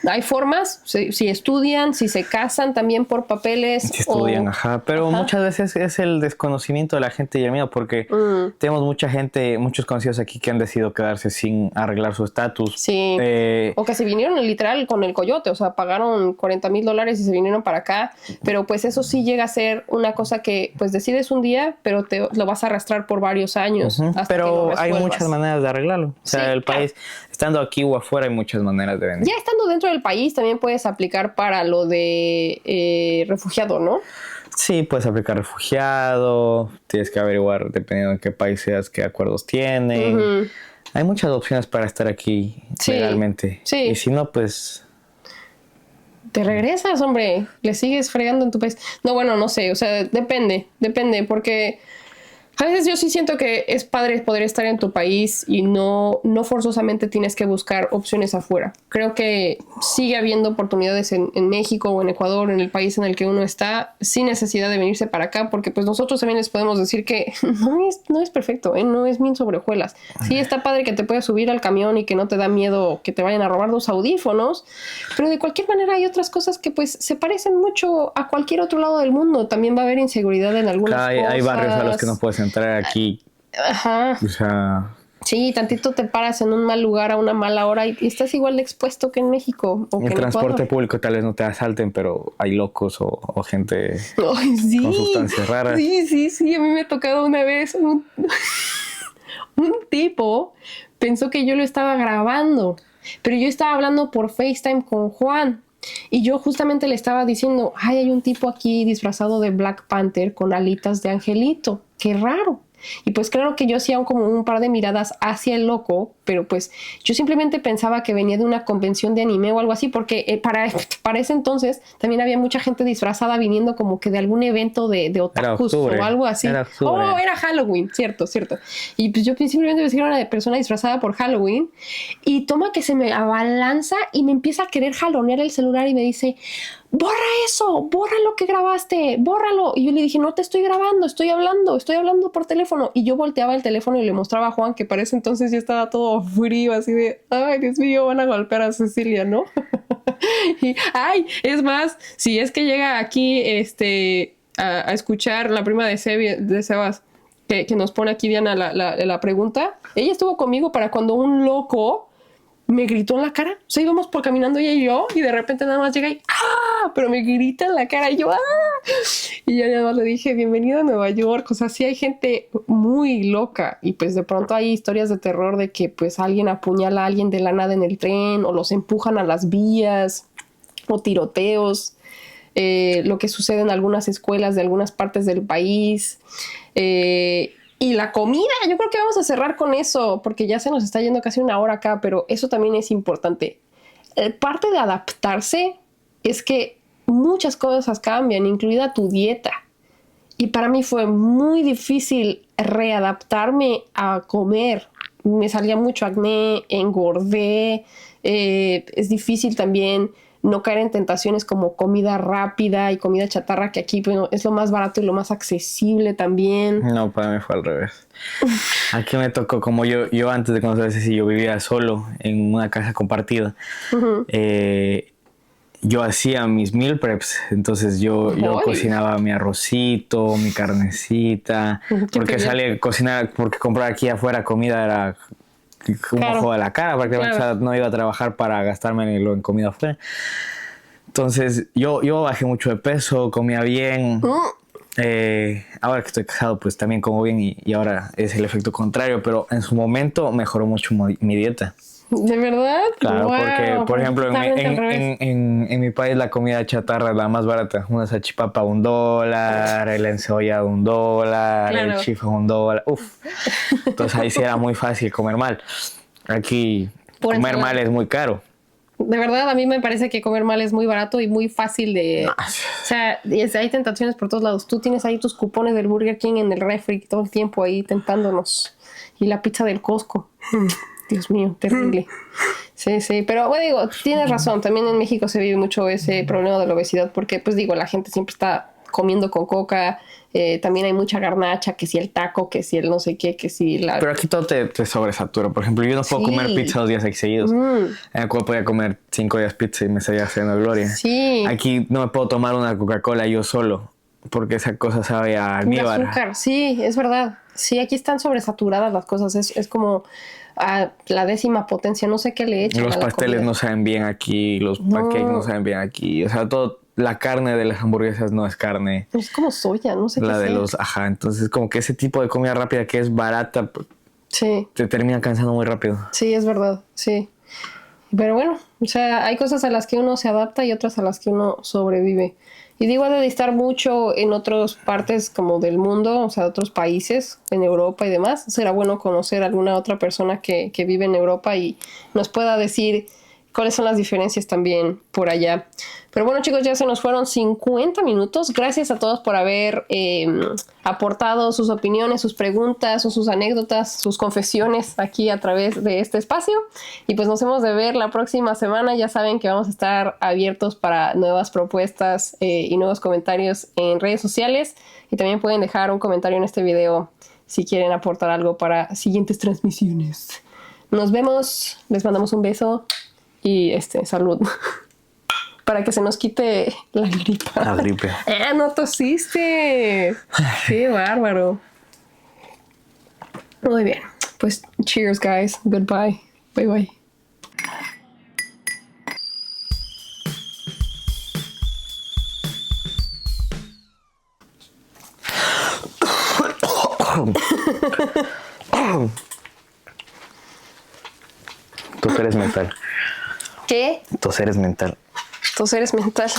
hay formas, si estudian, si se casan también por papeles. Si estudian, pero muchas veces es el desconocimiento de la gente y el miedo, porque tenemos muchos conocidos aquí que han decidido quedarse sin arreglar su estatus. Sí, o que se vinieron literal con el coyote, o sea, pagaron $40,000 y se vinieron para acá, pero pues eso sí llega a ser una cosa que pues decides un día, pero lo vas a arrastrar por varios años. Hasta pero que hay muchas maneras de arreglarlo. O sea, sí, el país, estando aquí o afuera, hay muchas maneras de venir. Ya estando dentro del país también puedes aplicar para lo de refugiado, ¿no? Sí, puedes aplicar refugiado, tienes que averiguar dependiendo de qué país seas, qué acuerdos tienen. Hay muchas opciones para estar aquí legalmente. Sí. Y si no, pues... Te regresas, hombre, le sigues fregando en tu país. No, bueno, no sé, o sea, depende, porque... A veces yo sí siento que es padre poder estar en tu país y no forzosamente tienes que buscar opciones afuera. Creo que sigue habiendo oportunidades en México o en Ecuador, en el país en el que uno está, sin necesidad de venirse para acá, porque pues nosotros también les podemos decir que no es perfecto, no es mil sobre hojuelas. Sí, está padre que te puedas subir al camión y que no te da miedo que te vayan a robar los audífonos, pero de cualquier manera hay otras cosas que pues se parecen mucho a cualquier otro lado del mundo. También va a haber inseguridad en algunas cosas. Hay barrios a los que no puedes entrar aquí. Ajá. O sea... Sí, tantito te paras en un mal lugar a una mala hora y estás igual de expuesto que en México. O en el transporte público tal vez no te asalten, pero hay locos o gente con sustancias raras. Sí. A mí me ha tocado una vez un tipo pensó que yo lo estaba grabando, pero yo estaba hablando por FaceTime con Juan. Y yo justamente le estaba diciendo, hay un tipo aquí disfrazado de Black Panther con alitas de angelito. ¡Qué raro! Y pues claro que yo hacía como un par de miradas hacia el loco, pero pues yo simplemente pensaba que venía de una convención de anime o algo así, porque para ese entonces también había mucha gente disfrazada viniendo como que de algún evento de otakus o algo así. Era Halloween, cierto. Y pues yo simplemente pensé que era una persona disfrazada por Halloween, y toma que se me abalanza y me empieza a querer jalonear el celular y me dice... ¡Borra eso! ¡Borra lo que grabaste! ¡Bórralo! Y yo le dije, no te estoy grabando, estoy hablando por teléfono. Y yo volteaba el teléfono y le mostraba a Juan, que para ese entonces ya estaba todo frío, así de, ay, Dios mío, van a golpear a Cecilia, ¿no? Y, ay, es más, si es que llega aquí a escuchar la prima de Sebas, que nos pone aquí Diana la pregunta, ella estuvo conmigo para cuando un loco me gritó en la cara. O sea, íbamos por caminando ella y yo, y de repente nada más llega y ¡ah! Pero me grita en la cara y yo ¡ah! Y ya nada más le dije, bienvenido a Nueva York. O sea, sí hay gente muy loca, y pues de pronto hay historias de terror de que pues alguien apuñala a alguien de la nada en el tren, o los empujan a las vías, o tiroteos. Lo que sucede en algunas escuelas de algunas partes del país. Y la comida, yo creo que vamos a cerrar con eso, porque ya se nos está yendo casi una hora acá, pero eso también es importante. Parte de adaptarse es que muchas cosas cambian, incluida tu dieta. Y para mí fue muy difícil readaptarme a comer. Me salía mucho acné, engordé. Es difícil también no caer en tentaciones como comida rápida y comida chatarra, que aquí bueno, es lo más barato y lo más accesible también. No, para mí fue al revés. Aquí me tocó, como yo antes de conocer a Ceci, yo vivía solo en una casa compartida. Ujú. Yo hacía mis meal preps, entonces yo Ay. cocinaba mi arrocito, mi carnecita, porque bien. salía a cocinar, porque comprar aquí afuera comida era un Claro. ojo de la cara, prácticamente. Claro. O sea, no iba a trabajar para gastármelo en comida afuera. Entonces yo bajé mucho de peso, comía bien. Ahora que estoy casado, pues también como bien y ahora es el efecto contrario, pero en su momento mejoró mucho mi dieta. ¿De verdad? Claro, Wow, porque, por ejemplo, totalmente al revés. en mi país la comida chatarra es la más barata. Una salchipapa $1, la encebolla $1, el Claro. chifa $1. Uf. Entonces ahí sí era muy fácil comer mal. Aquí Por comer ensalada. mal es muy caro. De verdad, a mí me parece que comer mal es muy barato y muy fácil de... O sea, hay tentaciones por todos lados. Tú tienes ahí tus cupones del Burger King en el refri todo el tiempo ahí tentándonos. Y la pizza del Costco. Dios mío, terrible. Sí, sí. Pero bueno, digo, tienes razón. También en México se vive mucho ese problema de la obesidad porque, pues digo, la gente siempre está comiendo con coca. También hay mucha garnacha, que si el taco, que si el no sé qué, que si la... Pero aquí todo te sobresatura. Por ejemplo, yo no puedo Sí. comer pizza 2 días seguidos. En el cual podía comer 5 días pizza y me estaría haciendo gloria. Sí. Aquí no me puedo tomar una Coca-Cola yo solo, porque esa cosa sabe a El almíbar. azúcar, sí, es verdad. Sí, aquí están sobresaturadas las cosas. Es como a la 10ª potencia. No sé qué le echan Los a la pasteles comida. no saben bien aquí, los pancakes no saben bien aquí. O sea, todo, la carne de las hamburguesas no es carne. Es como soya, no sé La qué de sea. los, ajá, entonces como que ese tipo de comida rápida que es barata, pues, Sí, te termina cansando muy rápido. sí, es verdad, sí. Pero bueno, o sea, hay cosas a las que uno se adapta y otras a las que uno sobrevive. Y digo, ha de estar mucho en otras partes como del mundo, o sea, otros países, en Europa y demás. Será bueno conocer a alguna otra persona que vive en Europa y nos pueda decir cuáles son las diferencias también por allá. Pero bueno, chicos, ya se nos fueron 50 minutos. Gracias a todos por haber aportado sus opiniones, sus preguntas o sus anécdotas, sus confesiones aquí a través de este espacio. Y pues nos hemos de ver la próxima semana. Ya saben que vamos a estar abiertos para nuevas propuestas y nuevos comentarios en redes sociales. Y también pueden dejar un comentario en este video si quieren aportar algo para siguientes transmisiones. Nos vemos, les mandamos un beso y salud. Para que se nos quite la gripa. La gripe. No tosiste. Qué bárbaro. Muy bien. Pues cheers, guys. Goodbye. Bye bye. Tú eres mental. ¿Qué? Toser es mental. Toser es mental.